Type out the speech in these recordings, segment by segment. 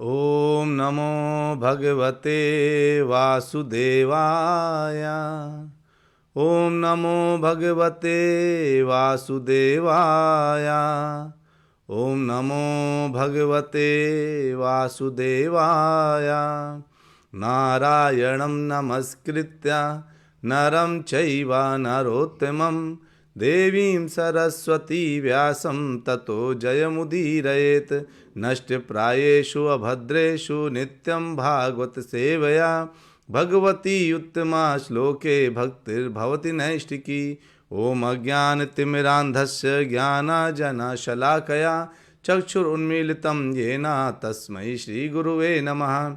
ओम नमो भगवते वासुदेवाय। ओम नमो भगवते वासुदेवाय। ओम नमो भगवते वासुदेवाय। नारायणं नमस्कृत्य नरं चैव नरोत्तमं देवीं सरस्वती व्यासं ततो जयमुदीरयेत्। नष्टप्रायेषु अभद्रेषु नित्यं भागवत सेवया भगवती उत्तमा श्लोके भक्तिर्भवति नैष्टिकी। ओम अज्ञानतिमिरान्धस्य ज्ञानाञ्जनशलाकया चक्षुरुन्मीलितं येन तस्मै श्रीगुरुवे नमः।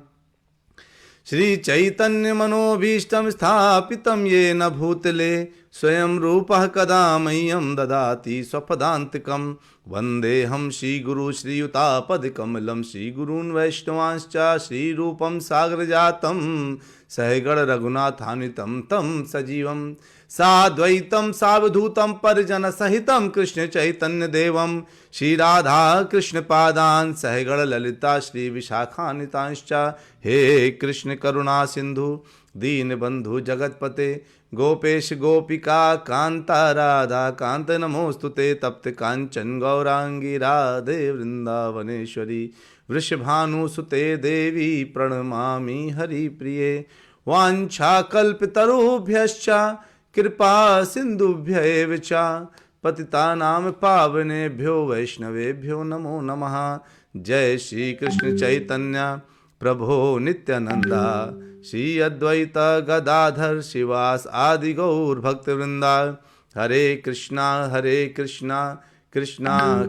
श्रीचैतन्यमनोभीष्टं स्थापितं येन भूतले स्वयं रूपः कदा मह्यं ददाति स्वपदान्तिकं। वन्देऽहं श्रीगुरु श्रीयुतापदकमलं श्रीगुरून् वैष्णवांश्च श्रीरूपं सागरजातं सहगण रघुनाथान्वितं तं सजीवं साद्वैतं सावधूतं परिजनसहितं कृष्ण चैतन्यदेवं श्रीराधा कृष्णपादान् सहगण ललिता श्रीविशाखान्वितांश्च। हे कृष्ण करुणा सिंधु दीनबंधु जगतपते गोपेश गोपिका कांता राधा कांत नमोस्तुते। तप्त कांचन गौरांगी राधे वृंदावनेश्वरी वृषभानुसुते देवी प्रणमामि हरिप्रिये। वाञ्छाकल्पतरुभ्यश्च कृपा सिन्धुभ्य एव च पतितानां पावनेभ्यो वैष्णवेभ्यो नमो नमः। जय श्री कृष्ण चैतन्य प्रभो नित्यानंदा श्री अद्वैत गदाधर शिवास आदि गौर भक्तवृंदा। हरे कृष्णा कृष्णा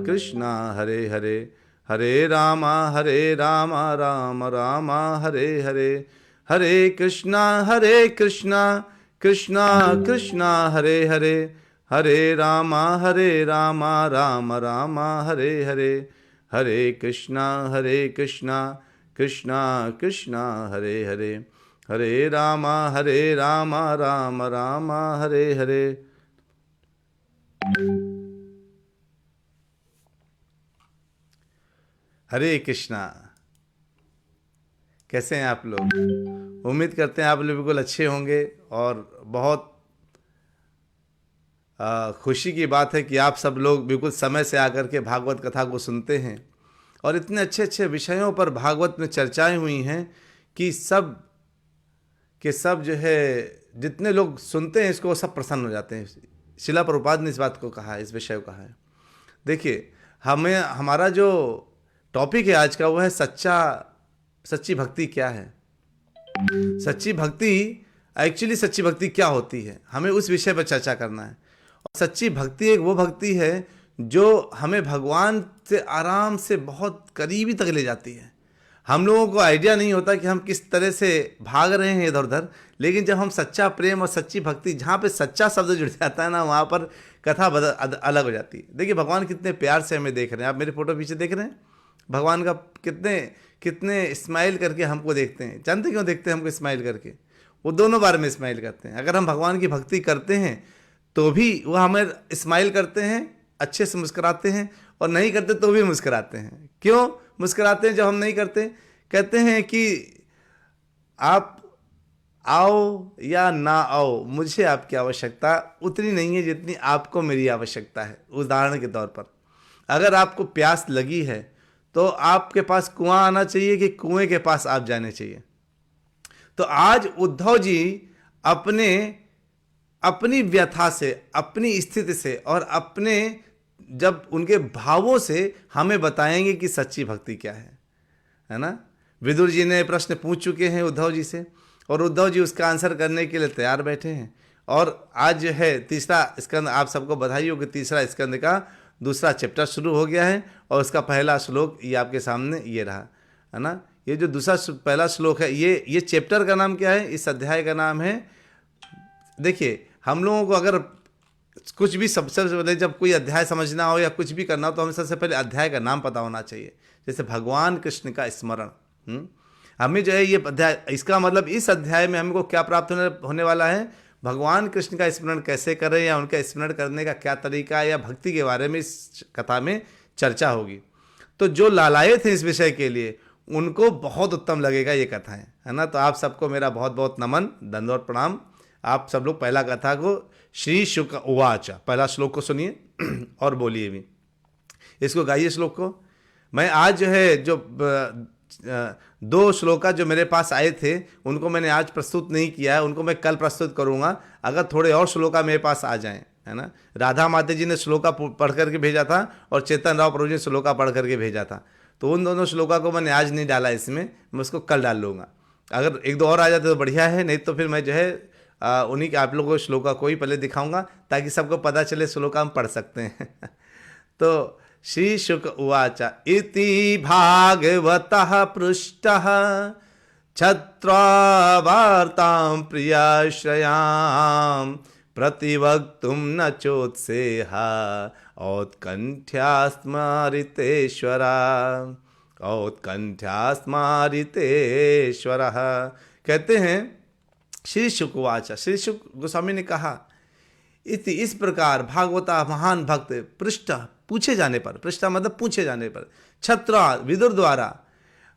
कृष्णा हरे हरे हरे राम राम राम हरे हरे। हरे कृष्णा कृष्णा कृष्णा हरे हरे हरे राम राम राम हरे हरे। हरे कृष्णा कृष्णा कृष्णा हरे हरे हरे राम राम राम हरे हरे। हरे कृष्णा। कैसे हैं आप लोग? उम्मीद करते हैं आप लोग बिल्कुल अच्छे होंगे और बहुत खुशी की बात है कि आप सब लोग बिल्कुल समय से आकर के भागवत कथा को सुनते हैं और इतने अच्छे अच्छे विषयों पर भागवत में चर्चाएं हुई हैं कि सब के सब जो है जितने लोग सुनते हैं इसको सब प्रसन्न हो जाते हैं। शिला प्रभुपाद ने इस बात को कहा है, इस विषय को कहा है। देखिए हमारा जो टॉपिक है आज का वो है सच्ची भक्ति क्या है। सच्ची भक्ति एक्चुअली सच्ची भक्ति क्या होती है, हमें उस विषय पर चर्चा करना है। और सच्ची भक्ति एक वो भक्ति है जो हमें भगवान से आराम से बहुत करीबी तक ले जाती है। हम लोगों को आइडिया नहीं होता कि हम किस तरह से भाग रहे हैं इधर उधर, लेकिन जब हम सच्चा प्रेम और सच्ची भक्ति, जहाँ पे सच्चा शब्द जुड़ जाता है ना, वहाँ पर कथा अलग हो जाती है। देखिए भगवान कितने प्यार से हमें देख रहे हैं। आप मेरे फोटो पीछे देख रहे हैं, भगवान का कितने स्माइल करके हमको देखते हैं। जानते क्यों देखते हैं हमको स्माइल करके? वो दोनों बार में स्माइल करते हैं। अगर हम भगवान की भक्ति करते हैं तो भी वो हमें स्माइल करते हैं, अच्छे से मुस्कुराते हैं, और नहीं करते तो भी मुस्कुराते हैं। क्यों मुस्कुराते हैं जब हम नहीं करते? कहते हैं कि आप आओ या ना आओ, मुझे आपकी आवश्यकता उतनी नहीं है जितनी आपको मेरी आवश्यकता है। उदाहरण के तौर पर अगर आपको प्यास लगी है तो आपके पास कुआं आना चाहिए कि कुएं के पास आप जाने चाहिए। तो आज उद्धव जी अपनी व्यथा से, अपनी स्थिति से और अपने जब उनके भावों से हमें बताएंगे कि सच्ची भक्ति क्या है ना। विदुर जी ने प्रश्न पूछ चुके हैं उद्धव जी से और उद्धव जी उसका आंसर करने के लिए तैयार बैठे हैं। और आज जो है तीसरा स्कंद, आप सबको बधाई हो कि तीसरा स्कंद का दूसरा चैप्टर शुरू हो गया है और उसका पहला श्लोक ये आपके सामने ये रहा है ना। ये जो पहला श्लोक है, ये चैप्टर का नाम क्या है? इस अध्याय का नाम है, देखिए हम लोगों को अगर कुछ भी सबसे पहले जब कोई अध्याय समझना हो या कुछ भी करना हो तो हमें सबसे पहले अध्याय का नाम पता होना चाहिए। जैसे भगवान कृष्ण का स्मरण, हमें जो है ये अध्याय, इसका मतलब इस अध्याय में हमको क्या प्राप्त होने वाला है? भगवान कृष्ण का स्मरण कैसे करें या उनका स्मरण करने का क्या तरीका है या भक्ति के बारे में इस कथा में चर्चा होगी। तो जो लालायित थे इस विषय के लिए उनको बहुत उत्तम लगेगा ये कथाएं, है ना। तो आप सबको मेरा बहुत बहुत नमन, दंडवत प्रणाम। आप सब लोग पहला कथा को श्री शुक उवाच, पहला श्लोक को सुनिए और बोलिए भी, इसको गाइए श्लोक को। मैं आज जो है जो 2 श्लोका जो मेरे पास आए थे उनको मैंने आज प्रस्तुत नहीं किया है, उनको मैं कल प्रस्तुत करूंगा, अगर थोड़े और श्लोका मेरे पाता आ जाएं, है ना। राधा माता जी ने श्लोका पढ़ करके भेजा था और चेतन राव प्रभु जी ने श्लोका पढ़ करके भेजा था, तो उन दोनों श्लोका को मैंने आज नहीं डाला इसमें, मैं उसको कल डाल लूँगा। अगर 1-2 और आ जाते तो बढ़िया है, नहीं तो फिर मैं जो है उन्हीं के आप लोगों को श्लोका को ही पहले दिखाऊंगा ताकि सबको पता चले श्लोका हम पढ़ सकते हैं। तो श्री शुक उवाच इति भागवतः पृष्टः छत्रावार्तां प्रियाश्रयां प्रतिवक्तुं न चोत्सेहा औत्कंठ्यास्मारितेश्वरः। कहते हैं श्री शुकवाच, श्री शुक गोस्वामी ने कहा, इति इस प्रकार भागवता महान भक्त पृष्ठ पूछे जाने पर, पृष्ठ मतलब पूछे जाने पर, छत्रा विदुर द्वारा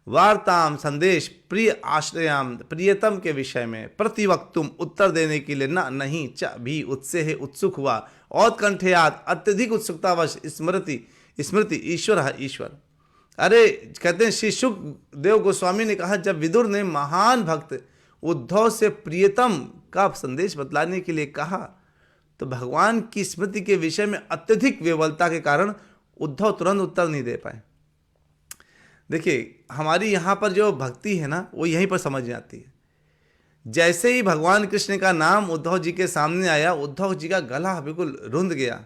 वार्ताम संदेश प्रिय आश्रयाम प्रियतम के विषय में प्रतिवक्तुम उत्तर देने के लिए न नहीं च भी उत्सेह उत्सुक हुआ और कंठयात अत्यधिक उत्सुकतावश स्मृति स्मृति ईश्वर ईश्वर। अरे कहते हैं श्री सुखदेव गोस्वामी ने कहा, जब विदुर ने महान भक्त उद्धव से प्रियतम का संदेश बतलाने के लिए कहा तो भगवान की स्मृति के विषय में अत्यधिक विवलता के कारण उद्धव तुरंत उत्तर नहीं दे पाए। देखिए हमारी यहाँ पर जो भक्ति है ना वो यहीं पर समझ में आती है। जैसे ही भगवान कृष्ण का नाम उद्धव जी के सामने आया, उद्धव जी का गला बिल्कुल रुंध गया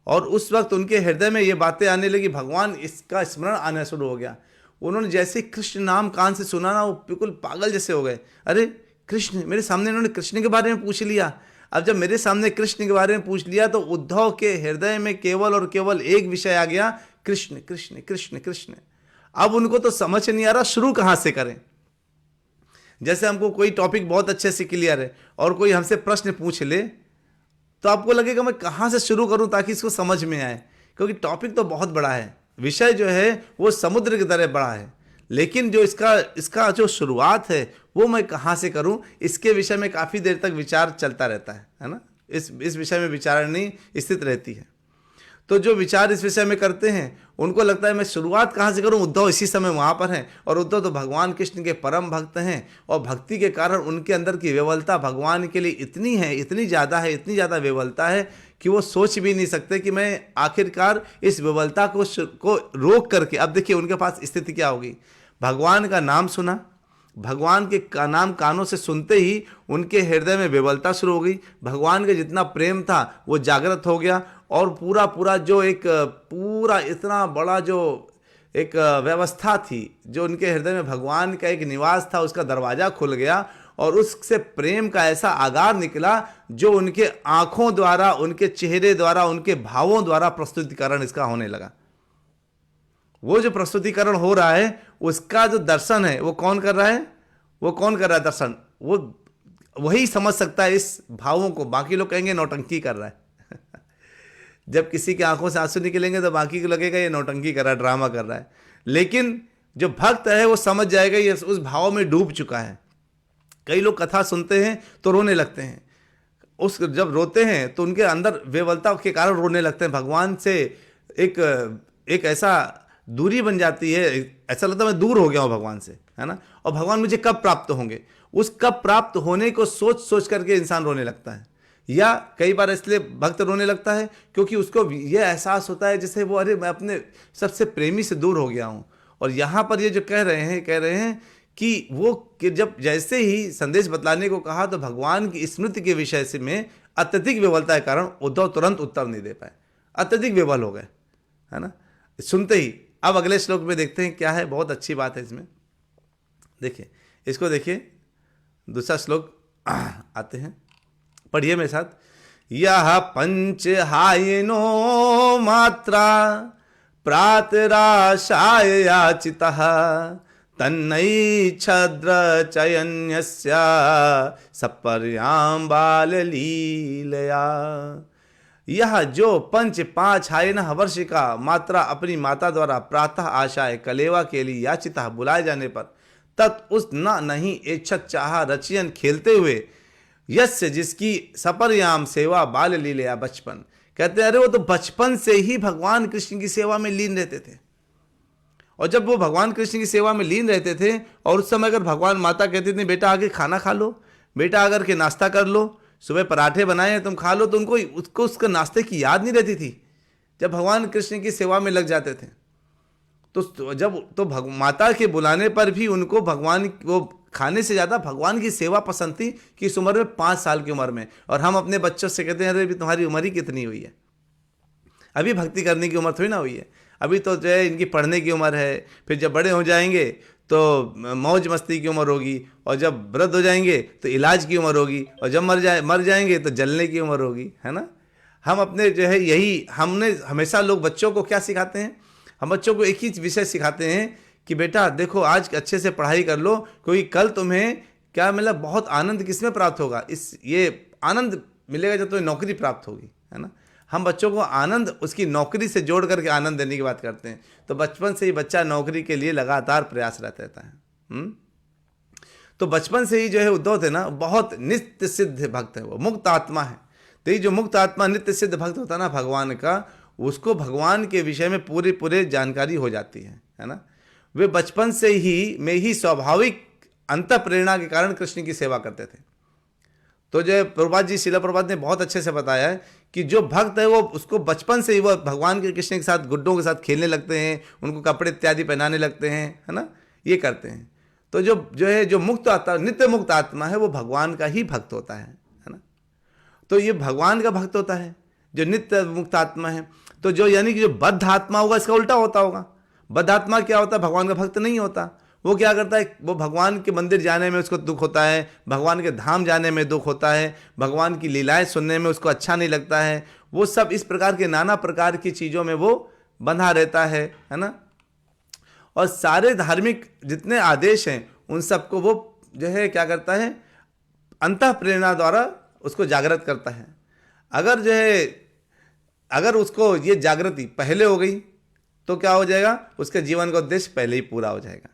और उस वक्त उनके हृदय में ये बातें आने लगी, भगवान इसका स्मरण आना शुरू हो गया। उन्होंने जैसे कृष्ण नाम कान से सुना ना, वो बिल्कुल पागल जैसे हो गए। अरे कृष्ण, मेरे सामने इन्होंने कृष्ण के बारे में पूछ लिया। अब जब मेरे सामने कृष्ण के बारे में पूछ लिया तो उद्धव के हृदय में केवल और केवल एक विषय आ गया, कृष्ण कृष्ण कृष्ण कृष्ण। अब उनको तो समझ नहीं आ रहा शुरू कहाँ से करें। जैसे हमको कोई टॉपिक बहुत अच्छे से क्लियर है और कोई हमसे प्रश्न पूछ ले तो आपको लगेगा मैं कहाँ से शुरू करूं ताकि इसको समझ में आए, क्योंकि टॉपिक तो बहुत बड़ा है, विषय जो है वो समुद्र की तरह बड़ा है, लेकिन जो इसका जो शुरुआत है वो मैं कहाँ से करूं, इसके विषय में काफ़ी देर तक विचार चलता रहता है ना। इस विषय में विचारणी स्थित रहती है। तो जो विचार इस विषय में करते हैं उनको लगता है मैं शुरुआत कहाँ से करूं। उद्धव इसी समय वहाँ पर हैं और उद्धव तो भगवान कृष्ण के परम भक्त हैं और भक्ति के कारण उनके अंदर की विवलता भगवान के लिए इतनी है, इतनी ज़्यादा विवलता है कि वो सोच भी नहीं सकते कि मैं आखिरकार इस विवलता को रोक करके, अब देखिए उनके पास स्थिति क्या होगी। भगवान का नाम सुना, भगवान के नाम कानों से सुनते ही उनके हृदय में विवलता शुरू हो गई। भगवान का जितना प्रेम था वो जागृत हो गया और पूरा जो एक पूरा इतना बड़ा जो एक व्यवस्था थी जो उनके हृदय में भगवान का एक निवास था, उसका दरवाज़ा खुल गया और उससे प्रेम का ऐसा आगार निकला जो उनके आँखों द्वारा, उनके चेहरे द्वारा, उनके भावों द्वारा प्रस्तुतिकरण इसका होने लगा। वो जो प्रस्तुतिकरण हो रहा है उसका जो दर्शन है वो कौन कर रहा है, वो कौन कर रहा है दर्शन, वो वही समझ सकता है इस भावों को। बाकी लोग कहेंगे नौटंकी कर रहा है। जब किसी के आंखों से आंसू निकलेंगे तो बाकी को लगेगा ये नौटंकी कर रहा है, ड्रामा कर रहा है। लेकिन जो भक्त है वो समझ जाएगा ये उस भाव में डूब चुका है। कई लोग कथा सुनते हैं तो रोने लगते हैं, जब रोते हैं तो उनके अंदर विवलता के कारण रोने लगते हैं। भगवान से एक ऐसा दूरी बन जाती है, ऐसा लगता है मैं दूर हो गया हूँ भगवान से, है ना। और भगवान मुझे कब प्राप्त होंगे, उस कब प्राप्त होने को सोच करके इंसान रोने लगता है। या कई बार इसलिए भक्त रोने लगता है क्योंकि उसको यह एहसास होता है जैसे वो अरे मैं अपने सबसे प्रेमी से दूर हो गया हूँ। और यहाँ पर ये जो कह रहे हैं कि वो कि जब जैसे ही संदेश बतलाने को कहा तो भगवान की स्मृति के विषय से में अत्यधिक विवलता के कारण उद्धव तुरंत उत्तर नहीं दे पाए, अत्यधिक विवल हो गए, है ना, सुनते ही। अब अगले श्लोक में देखते हैं क्या है, बहुत अच्छी बात है इसमें। देखिए इसको, देखिए दूसरा श्लोक आते हैं, पढ़िए मेरे साथ। यह पंचहायिनो मात्रा प्रातराशाय याचितः तन्नै छद्र चयन्यस्य सपर्यां बाललीलया। यह जो पंच पाँच हायन वर्ष का मात्रा अपनी माता द्वारा प्रातः आशाए कलेवा के लिए याचिता बुलाए जाने पर तत् उस न नहीं इच्छत चाह रचियन खेलते हुए यस्य जिसकी सपरयाम सेवा बाल लीला बचपन। कहते हैं अरे वो तो बचपन से ही भगवान कृष्ण की सेवा में लीन रहते थे, और जब वो भगवान कृष्ण की सेवा में लीन रहते थे और उस समय अगर भगवान माता कहती थी बेटा आगे खाना खा लो, बेटा आकर के नाश्ता कर लो, सुबह पराठे बनाए हैं तुम खा लो, तो उनको उसका नाश्ते की याद नहीं रहती थी जब भगवान कृष्ण की सेवा में लग जाते थे। तो जब तो माता के बुलाने पर भी उनको भगवान वो खाने से ज़्यादा भगवान की सेवा पसंद थी कि इस उम्र में 5 साल की उम्र में। और हम अपने बच्चों से कहते हैं अरे अभी तुम्हारी उम्र ही कितनी हुई है, अभी भक्ति करने की उम्र थोड़ी ना हुई है, अभी तो जो है इनकी पढ़ने की उम्र है, फिर जब बड़े हो जाएंगे तो मौज मस्ती की उम्र होगी, और जब वृद्ध हो जाएंगे तो इलाज की उम्र होगी, और जब मर जाएंगे तो जलने की उम्र होगी, है ना। हम अपने जो है यही हमने हमेशा लोग बच्चों को क्या सिखाते हैं, हम बच्चों को एक ही विषय सिखाते हैं कि बेटा देखो आज अच्छे से पढ़ाई कर लो, क्योंकि कल तुम्हें क्या मिला, बहुत आनंद किसमें प्राप्त होगा, ये आनंद मिलेगा जब तुम्हें नौकरी प्राप्त होगी, है ना। हम बच्चों को आनंद उसकी नौकरी से जोड़ करके आनंद देने की बात करते हैं। तो बचपन से ही बच्चा नौकरी के लिए लगातार प्रयासरत रहता है। तो बचपन से ही जो है उद्धव थे ना, बहुत नित्य सिद्ध भक्त है, वो मुक्त आत्मा है। तो ये जो मुक्त आत्मा नित्य सिद्ध भक्त होता है ना भगवान का, उसको भगवान के विषय में पूरी जानकारी हो जाती है ना। वे बचपन से ही स्वाभाविक अंत प्रेरणा के कारण कृष्ण की सेवा करते थे। तो जो प्रभुपाद जी, शिला प्रभुपाद ने बहुत अच्छे से बताया है कि जो भक्त है वो उसको बचपन से ही वो भगवान के कृष्ण के साथ गुड्डों के साथ खेलने लगते हैं, उनको कपड़े इत्यादि पहनाने लगते हैं, है ना, ये करते हैं। तो जो मुक्त आत्मा, नित्य मुक्त आत्मा है, वो भगवान का ही भक्त होता है ना। तो ये भगवान का भक्त होता है जो नित्य मुक्त आत्मा है। तो जो यानी कि जो बद्ध आत्मा होगा इसका उल्टा होता होगा। बद्ध आत्मा क्या होता है, भगवान का भक्त नहीं होता। वो क्या करता है, वो भगवान के मंदिर जाने में उसको दुख होता है, भगवान के धाम जाने में दुख होता है, भगवान की लीलाएं सुनने में उसको अच्छा नहीं लगता है, वो सब इस प्रकार के नाना प्रकार की चीज़ों में वो बंधा रहता है ना। और सारे धार्मिक जितने आदेश हैं उन सबको वो जो है क्या करता है, अंतः प्रेरणा द्वारा उसको जागृत करता है। अगर उसको ये जागृति पहले हो गई तो क्या हो जाएगा, उसके जीवन का उद्देश्य पहले ही पूरा हो जाएगा,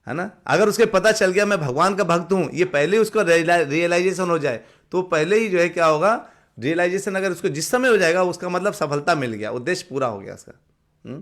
है ना। अगर उसके पता चल गया मैं भगवान का भक्त हूँ, ये पहले उसको रियलाइजेशन हो जाए तो पहले ही जो है क्या होगा, रियलाइजेशन अगर उसको जिस समय हो जाएगा उसका मतलब सफलता मिल गया, उद्देश्य पूरा हो गया उसका।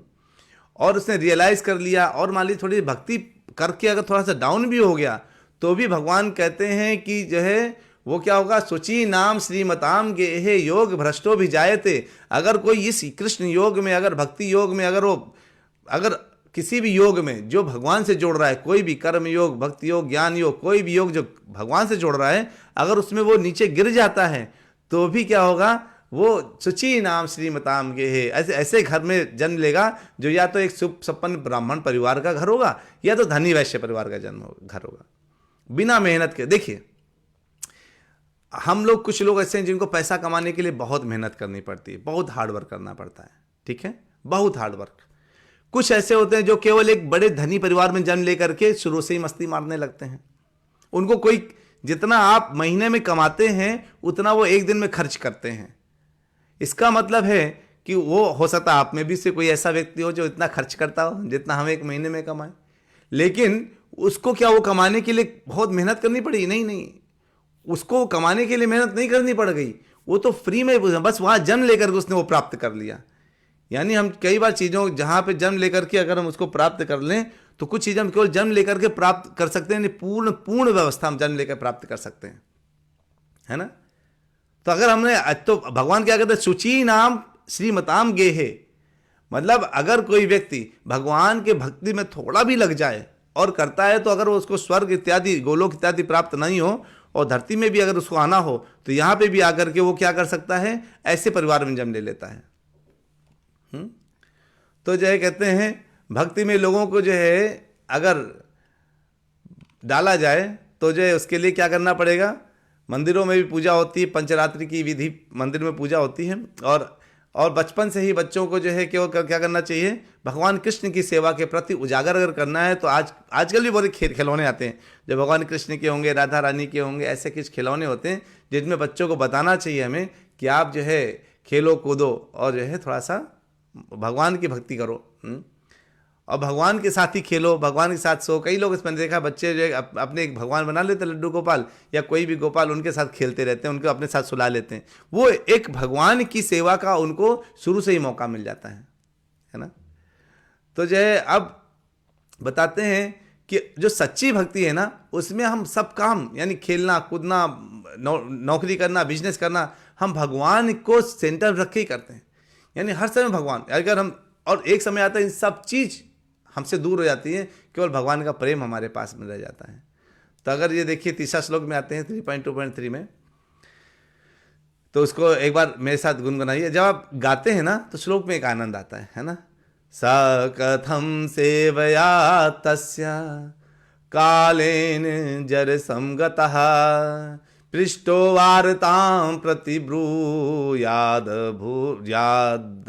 और उसने रियलाइज कर लिया, और मान लीजिए थोड़ी भक्ति करके अगर थोड़ा सा डाउन भी हो गया तो भी भगवान कहते हैं कि जो है वो क्या होगा, सुचि नाम श्रीमताम गेहे योग भ्रष्टो भी जायते। अगर कोई इस कृष्ण योग में, अगर भक्ति योग में, अगर किसी भी योग में जो भगवान से जोड़ रहा है, कोई भी कर्म योग, भक्ति योग, ज्ञान योग, कोई भी योग जो भगवान से जोड़ रहा है, अगर उसमें वो नीचे गिर जाता है तो भी क्या होगा, वो सुचि नाम श्रीमताम गेहे, ऐसे घर में जन्म लेगा जो या तो एक सुसंपन्न ब्राह्मण परिवार का घर होगा या तो धनी वैश्य परिवार का घर होगा, बिना मेहनत के। देखिए हम लोग, कुछ लोग ऐसे हैं जिनको पैसा कमाने के लिए बहुत मेहनत करनी पड़ती है, बहुत हार्डवर्क करना पड़ता है, ठीक है, बहुत हार्डवर्क। कुछ ऐसे होते हैं जो केवल एक बड़े धनी परिवार में जन्म लेकर के शुरू से ही मस्ती मारने लगते हैं। उनको कोई, जितना आप महीने में कमाते हैं उतना वो एक दिन में खर्च करते हैं। इसका मतलब है कि वो हो सकता है आप में भी से कोई ऐसा व्यक्ति हो जो इतना खर्च करता हो जितना हम एक महीने में कमाएं, लेकिन उसको क्या वो कमाने के लिए बहुत मेहनत करनी पड़ी? नहीं, उसको कमाने के लिए मेहनत नहीं करनी पड़ गई, वो तो फ्री में बस वहां जन्म लेकर के उसने वो प्राप्त कर लिया। यानी हम कई बार चीज़ों जहाँ पे जन्म लेकर के अगर हम उसको प्राप्त कर लें तो कुछ चीज़ें हम केवल जन्म लेकर के प्राप्त कर सकते हैं, पूर्ण व्यवस्था हम जन्म लेकर प्राप्त कर सकते हैं, है ना। तो अगर हमने, तो भगवान क्या कहते हैं, सुचि नाम श्रीमताम गेहे, मतलब अगर कोई व्यक्ति भगवान के भक्ति में थोड़ा भी लग जाए और करता है तो अगर वो उसको स्वर्ग इत्यादि, गोलोक इत्यादि प्राप्त नहीं हो और धरती में भी अगर उसको आना हो तो यहाँ पे भी आकर के वो क्या कर सकता है, ऐसे परिवार में जन्म ले लेता है। तो जो है कहते हैं भक्ति में लोगों को जो है अगर डाला जाए तो जो है उसके लिए क्या करना पड़ेगा, मंदिरों में भी पूजा होती है, पंचरात्रि की विधि मंदिर में पूजा होती है, और बचपन से ही बच्चों को जो है क्या करना चाहिए, भगवान कृष्ण की सेवा के प्रति उजागर अगर करना है तो आजकल भी बहुत खिलौने आते हैं जो भगवान कृष्ण के होंगे, राधा रानी के होंगे, ऐसे कुछ खिलौने होते हैं जिनमें बच्चों को बताना चाहिए हमें कि आप जो है खेलो कूदो और जो है थोड़ा सा भगवान की भक्ति करो। और भगवान के साथ ही खेलो, भगवान के साथ सो। कई लोग इसमें देखा, बच्चे जो है अपने एक भगवान बना लेते, लड्डू गोपाल या कोई भी गोपाल, उनके साथ खेलते रहते हैं, उनको अपने साथ सुला लेते हैं। वो एक भगवान की सेवा का उनको शुरू से ही मौका मिल जाता है ना। तो जो है अब बताते हैं कि जो सच्ची भक्ति है ना, उसमें हम सब काम यानी खेलना कूदना, नौकरी करना, बिजनेस करना, हम भगवान को सेंटर रख के ही करते हैं। यानी हर समय भगवान, अगर हम, और एक समय आता है इन सब चीज़ हमसे दूर हो जाती है, केवल भगवान का प्रेम हमारे पास में रह जाता है। तो अगर ये देखिए तीसरा श्लोक में आते हैं 3.2.3 में, तो उसको एक बार मेरे साथ गुनगुनाइए। जब आप गाते हैं ना तो श्लोक में एक आनंद आता है ना। स कथम सेवया तस्य कालेन जर संगतः पृष्ठो वार्तां प्रतिब्रूयाद भूयादर्थ्रु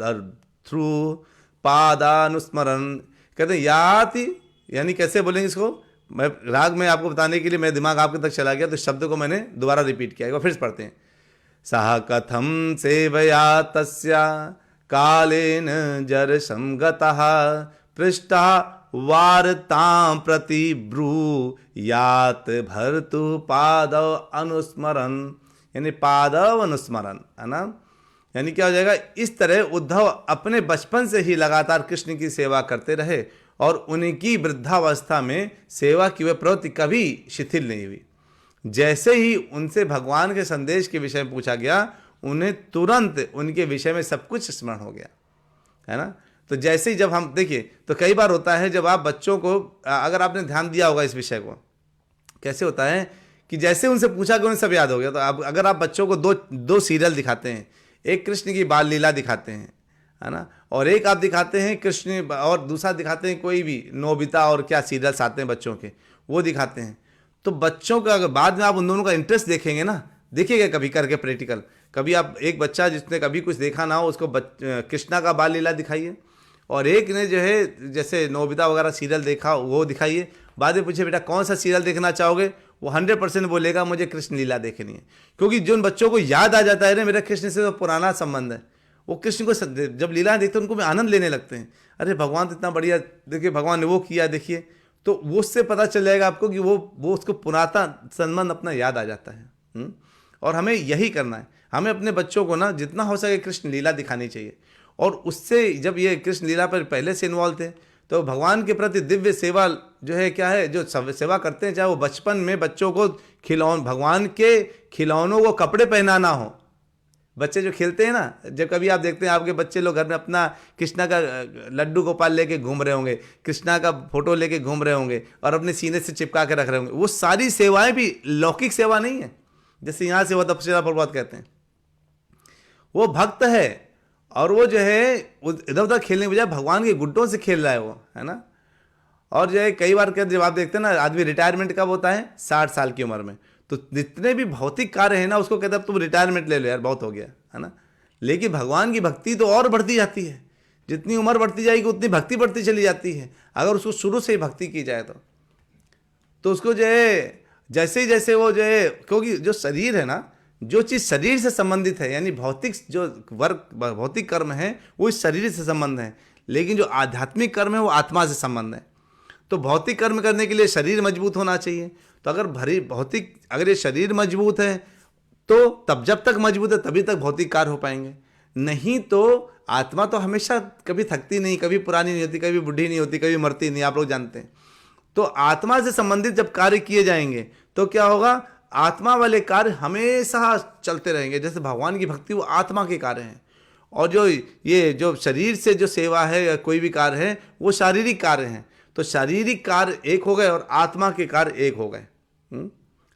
पादानुस्मरण। कहते हैं याति, यानी कैसे बोलेंगे इसको, मैं राग में आपको बताने के लिए मेरा दिमाग आपके तक चला गया तो शब्द को मैंने दोबारा रिपीट किया। एक बार फिर से पढ़ते हैं। सह कथम सेवया तस्या कालेन जर संगतः पृष्ठा वार्तां प्रतिब्रूयात भर्तु पादव अनुस्मरण। यानी पादव अनुस्मरण, है ना। यानी क्या हो जाएगा, इस तरह उद्धव अपने बचपन से ही लगातार कृष्ण की सेवा करते रहे और उनकी वृद्धावस्था में सेवा की वह प्रवृत्ति कभी शिथिल नहीं हुई। जैसे ही उनसे भगवान के संदेश के विषय में पूछा गया, उन्हें तुरंत उनके विषय में सब कुछ स्मरण हो गया, है ना। तो जैसे ही जब हम देखिए, तो कई बार होता है जब आप बच्चों को, अगर आपने ध्यान दिया होगा इस विषय को, कैसे होता है कि जैसे उनसे पूछा गया उन्हें सब याद हो गया। तो अब अगर आप बच्चों को दो सीरियल दिखाते हैं, एक कृष्ण की बाल लीला दिखाते हैं, है ना, और एक आप दिखाते हैं कृष्ण, और दूसरा दिखाते हैं कोई भी नोबिता और क्या सीरियल्स आते हैं बच्चों के, वो दिखाते हैं, तो बच्चों का अगर बाद में आप उन दोनों का इंटरेस्ट देखेंगे ना, देखिएगा कभी करके प्रैक्टिकल, कभी आप एक बच्चा जिसने कभी कुछ देखा ना हो उसको कृष्णा का बाल लीला दिखाइए, और एक ने जो है जैसे नोबिता वगैरह सीरियल देखा वो दिखाइए। बाद में पूछे बेटा कौन सा सीरियल देखना चाहोगे, वो 100% बोलेगा मुझे कृष्ण लीला देखनी है। क्योंकि जिन बच्चों को याद आ जाता है ना मेरा कृष्ण से तो पुराना संबंध है, वो कृष्ण को जब लीला देखते हैं उनको आनंद लेने लगते हैं। अरे भगवान तो इतना बढ़िया, देखिए भगवान ने वो किया, देखिए, तो वो उससे पता चल जाएगा आपको कि वो उसको पुराना संबंध अपना याद आ जाता है। और हमें यही करना है, हमें अपने बच्चों को ना जितना हो सके कृष्ण लीला दिखानी चाहिए। और उससे जब ये कृष्ण लीला पर पहले से इन्वॉल्व थे तो भगवान के प्रति दिव्य सेवा जो है क्या है, जो सेवा करते हैं, चाहे वो बचपन में बच्चों को भगवान के खिलौनों को कपड़े पहनाना हो। बच्चे जो खेलते हैं ना, जब कभी आप देखते हैं आपके बच्चे लोग घर में अपना कृष्णा का लड्डू गोपाल लेके घूम रहे होंगे, कृष्णा का फोटो लेके घूम रहे होंगे और अपने सीने से चिपका के रख रहे होंगे, वो सारी सेवाएं भी लौकिक सेवा नहीं है। जैसे यहाँ से वो तपस्या प्रभात कहते हैं, वो भक्त है और वो जो है इधर उधर खेलने के बजाय भगवान के गुड्डों से खेल रहा है वो, है ना। और जो है कई बार जब आप देखते हैं ना, आदमी रिटायरमेंट कब होता है, 60 साल की उम्र में, तो जितने भी भौतिक कार्य है ना उसको कहते हैं तुम रिटायरमेंट ले लो यार, बहुत हो गया, है ना। लेकिन भगवान की भक्ति तो और बढ़ती जाती है, जितनी उम्र बढ़ती जाएगी उतनी भक्ति बढ़ती चली जाती है। अगर उसको शुरू से ही भक्ति की जाए तो उसको जो है जैसे ही जैसे वो जो है, क्योंकि जो शरीर है ना, जो चीज़ शरीर से संबंधित है, यानी भौतिक जो वर्क भौतिक कर्म है वो इस शरीर से संबंध है, लेकिन जो आध्यात्मिक कर्म है वो आत्मा से संबंध है। तो भौतिक कर्म करने के लिए शरीर मजबूत होना चाहिए। तो अगर ये शरीर मजबूत है तो तब, जब तक मजबूत है तभी तक भौतिक कार्य हो पाएंगे, नहीं तो आत्मा तो हमेशा कभी थकती नहीं, कभी पुरानी नहीं होती, कभी बुढ़ी नहीं होती, कभी मरती नहीं, आप लोग जानते हैं। तो आत्मा से संबंधित जब कार्य किए जाएंगे तो क्या होगा, आत्मा वाले कार्य हमेशा चलते रहेंगे। जैसे भगवान की भक्ति वो आत्मा के कार्य हैं, और जो शरीर से जो सेवा है या कोई भी कार्य है वो शारीरिक कार्य हैं। तो शारीरिक कार्य एक हो गए और आत्मा के कार्य एक हो गए।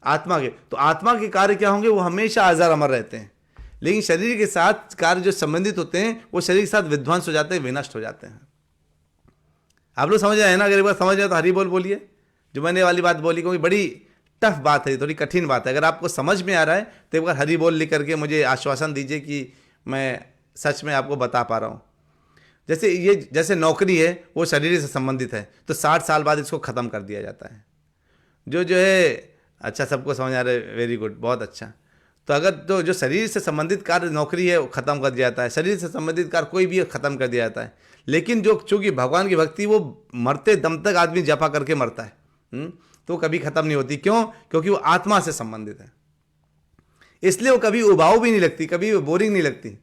आत्मा के कार्य क्या होंगे, वो हमेशा अजर अमर रहते हैं, लेकिन शरीर के साथ कार्य जो संबंधित होते हैं वो शरीर के साथ विध्वंस हो जाते हैं, विनष्ट हो जाते हैं। आप लोग समझ आए ना? अगर एक बार समझ आए तो हरी बोल बोलिए, जो मैंने वाली बात बोली, क्योंकि बड़ी टफ बात है, थोड़ी कठिन बात है। अगर आपको समझ में आ रहा है तो एक बार हरी बोल लिख करके मुझे आश्वासन दीजिए कि मैं सच में आपको बता पा रहा हूँ। जैसे नौकरी है वो शरीर से संबंधित है, तो 60 साल बाद इसको ख़त्म कर दिया जाता है। जो है अच्छा, सबको समझ आ रहा है, वेरी गुड, बहुत अच्छा। तो अगर तो जो शरीर से संबंधित कार्य नौकरी है वो खत्म कर दिया जाता है, शरीर से संबंधित कार्य कोई भी खत्म कर दिया जाता है। लेकिन जो चूंकि भगवान की भक्ति वो मरते दम तक आदमी जपा करके मरता है, तो कभी खत्म नहीं होती। क्यों? क्योंकि वो आत्मा से संबंधित है, इसलिए वो कभी उबाऊ भी नहीं लगती, कभी बोरिंग नहीं लगती।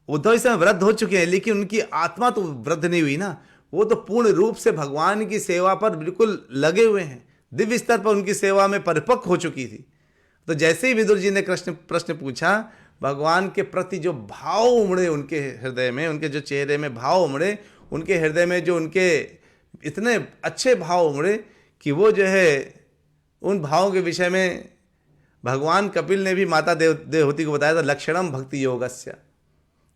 उद्धव इस समय वृद्ध हो चुके हैं, लेकिन उनकी आत्मा तो वृद्ध नहीं हुई ना, वो तो पूर्ण रूप से भगवान की सेवा पर बिल्कुल लगे हुए हैं, दिव्य स्तर पर उनकी सेवा में परिपक्व हो चुकी थी। तो जैसे ही विदुर जी ने प्रश्न पूछा, भगवान के प्रति जो भाव उमड़े उनके हृदय में, उनके जो चेहरे में भाव उमड़े, उनके हृदय में जो उनके इतने अच्छे भाव उमड़े कि वो जो है उन भावों के विषय में भगवान कपिल ने भी माता देवहूति को बताया था, लक्षणम भक्ति योगस्य,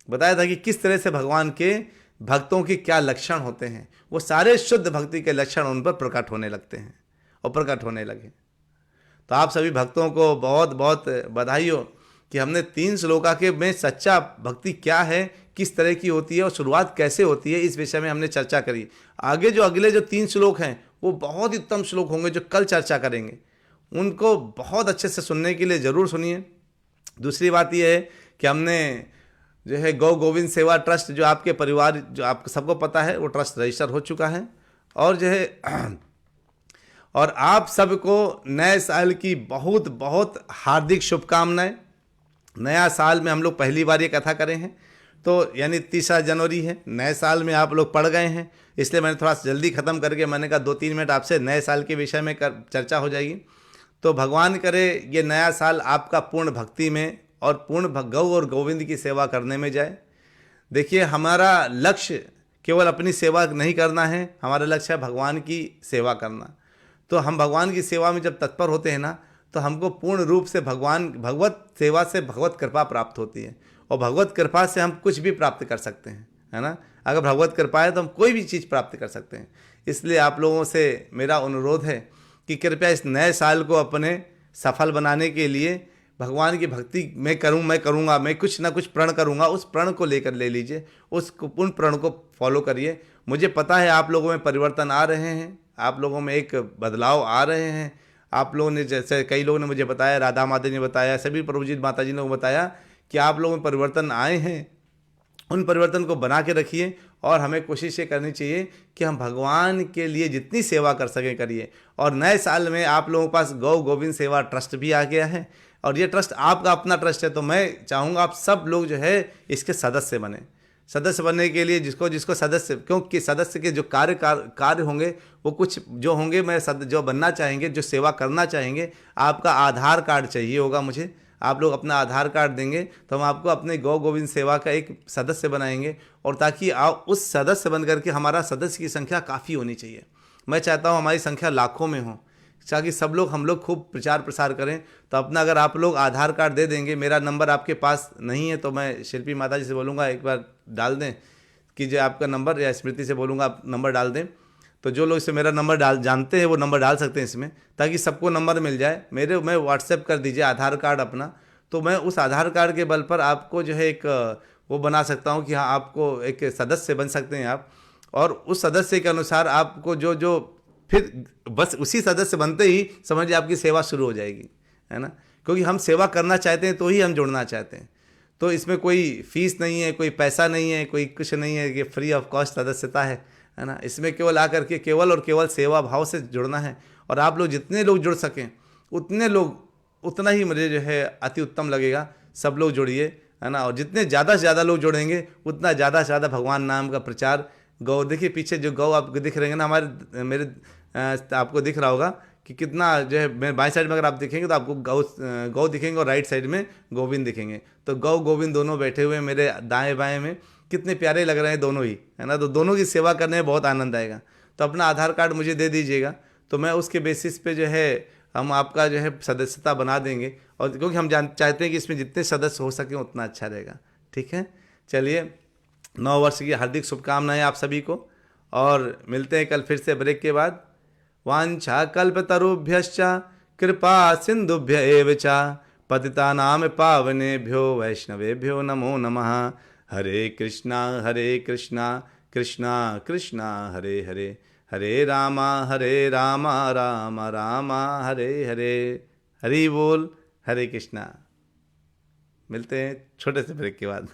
बताया था कि किस तरह से भगवान के भक्तों की क्या लक्षण होते हैं। वो सारे शुद्ध भक्ति के लक्षण उन पर प्रकट होने लगते हैं और प्रकट होने लगे। तो आप सभी भक्तों को बहुत बहुत बधाई हो कि हमने 3 श्लोका के में सच्चा भक्ति क्या है, किस तरह की होती है और शुरुआत कैसे होती है, इस विषय में हमने चर्चा करी। आगे जो अगले जो 3 श्लोक हैं वो बहुत ही उत्तम श्लोक होंगे जो कल चर्चा करेंगे, उनको बहुत अच्छे से सुनने के लिए ज़रूर सुनिए। दूसरी बात यह है कि हमने जो है गौ गोविंद सेवा ट्रस्ट, जो आपके परिवार, जो आपको सबको पता है, वो ट्रस्ट रजिस्टर हो चुका है। और जो है और आप सबको नए साल की बहुत बहुत हार्दिक शुभकामनाएं। नया साल में हम लोग पहली बार ये कथा करें हैं, तो यानी 3 जनवरी है, नए साल में आप लोग पढ़ गए हैं, इसलिए मैंने थोड़ा जल्दी ख़त्म करके मैंने कहा 2-3 मिनट आपसे नए साल के विषय में चर्चा हो जाएगी। तो भगवान करे ये नया साल आपका पूर्ण भक्ति में और पूर्ण गौ और गोविंद की सेवा करने में जाए। देखिए, हमारा लक्ष्य केवल अपनी सेवा नहीं करना है, हमारा लक्ष्य है भगवान की सेवा करना। तो हम भगवान की सेवा में जब तत्पर होते हैं ना, तो हमको पूर्ण रूप से भगवत सेवा से भगवत कृपा प्राप्त होती है, और भगवत कृपा से हम कुछ भी प्राप्त कर सकते हैं, है ना। अगर भगवत कृपा है तो हम कोई भी चीज़ प्राप्त कर सकते हैं। इसलिए आप लोगों से मेरा अनुरोध है कि कृपया इस नए साल को अपने सफल बनाने के लिए भगवान की भक्ति मैं करूँगा, मैं कुछ ना कुछ प्रण करूँगा, उस प्रण को लेकर ले लीजिए, उन प्रण को फॉलो करिए। मुझे पता है आप लोगों में परिवर्तन आ रहे हैं, आप लोगों में एक बदलाव आ रहे हैं। आप लोगों ने, जैसे कई लोगों ने मुझे बताया, राधा माता ने बताया, सभी प्रभुजी माता जी ने बताया कि आप लोगों में परिवर्तन आए हैं। उन परिवर्तन को बना के रखिए, और हमें कोशिश ये करनी चाहिए कि हम भगवान के लिए जितनी सेवा कर सकें करिए। और नए साल में आप लोगों के पास गौ गोविंद सेवा ट्रस्ट भी आ गया है, और ये ट्रस्ट आपका अपना ट्रस्ट है, तो मैं चाहूँगा आप सब लोग जो है इसके सदस्य बने। सदस्य बनने के लिए जिसको सदस्य, क्योंकि सदस्य के जो कार्य होंगे वो कुछ जो होंगे, मैं जो बनना चाहेंगे, जो सेवा करना चाहेंगे, आपका आधार कार्ड चाहिए होगा मुझे। आप लोग अपना आधार कार्ड देंगे तो हम आपको अपने गौ गोविंद सेवा का एक सदस्य बनाएंगे, और ताकि आप उस सदस्य बन करके, हमारा सदस्य की संख्या काफ़ी होनी चाहिए। मैं चाहता हूँ हमारी संख्या लाखों में हो, ताकि सब लोग, हम लोग खूब प्रचार प्रसार करें। तो अपना अगर आप लोग आधार कार्ड दे देंगे, मेरा नंबर आपके पास नहीं है तो मैं शिल्पी माता जी से बोलूँगा एक बार डाल दें, कि जो आपका नंबर, या स्मृति से बोलूँगा आप नंबर डाल दें। तो जो लोग इससे मेरा नंबर जानते हैं वो नंबर डाल सकते हैं इसमें, ताकि सबको नंबर मिल जाए। मैं व्हाट्सएप कर दीजिए आधार कार्ड अपना, तो मैं उस आधार कार्ड के बल पर आपको जो है एक वो बना सकता हूँ कि हाँ, आपको एक सदस्य बन सकते हैं आप। और उस सदस्य के अनुसार आपको जो फिर बस उसी सदस्य बनते ही समझिए आपकी सेवा शुरू हो जाएगी, है ना। क्योंकि हम सेवा करना चाहते हैं तो ही हम जुड़ना चाहते हैं। तो इसमें कोई फीस नहीं है, कोई पैसा नहीं है, कोई कुछ नहीं है, कि फ्री ऑफ कॉस्ट सदस्यता है ना। इसमें केवल आकर के केवल और केवल सेवा भाव से जुड़ना है। और आप लोग जितने लोग जुड़ सकें उतना ही मुझे जो है अति उत्तम लगेगा। सब लोग जुड़िए, है ना। और जितने ज़्यादा से ज़्यादा लोग जुड़ेंगे उतना ज़्यादा से ज़्यादा भगवान नाम का प्रचार। गौ, देखिए पीछे जो गौ आपको दिख रहे हैं ना, मेरे आपको दिख रहा होगा कि कितना जो है, मैं बाएं साइड में अगर आप देखेंगे तो आपको गौ दिखेंगे, और राइट साइड में गोविंद दिखेंगे। तो गौ गोविंद दोनों बैठे हुए मेरे दाएं बाएं में, कितने प्यारे लग रहे हैं दोनों ही, है ना। तो दोनों की सेवा करने में बहुत आनंद आएगा। तो अपना आधार कार्ड मुझे दे दीजिएगा, तो मैं उसके बेसिस पे जो है हम आपका जो है सदस्यता बना देंगे। और क्योंकि हम चाहते हैं कि इसमें जितने सदस्य हो सकें उतना अच्छा रहेगा। ठीक है, चलिए, 9 वर्ष की हार्दिक शुभकामनाएं आप सभी को, और मिलते हैं कल फिर से ब्रेक के बाद। वांछा कल्पतरुभ्यश्च कृपा सिंधुभ्य एव च पतितानां पावनेभ्यो वैष्णवेभ्यो नमो नमः। हरे कृष्णा कृष्णा कृष्णा हरे हरे, हरे रामा रामा रामा हरे हरे। हरि बोल, हरे कृष्णा। मिलते हैं छोटे से ब्रेक के बाद।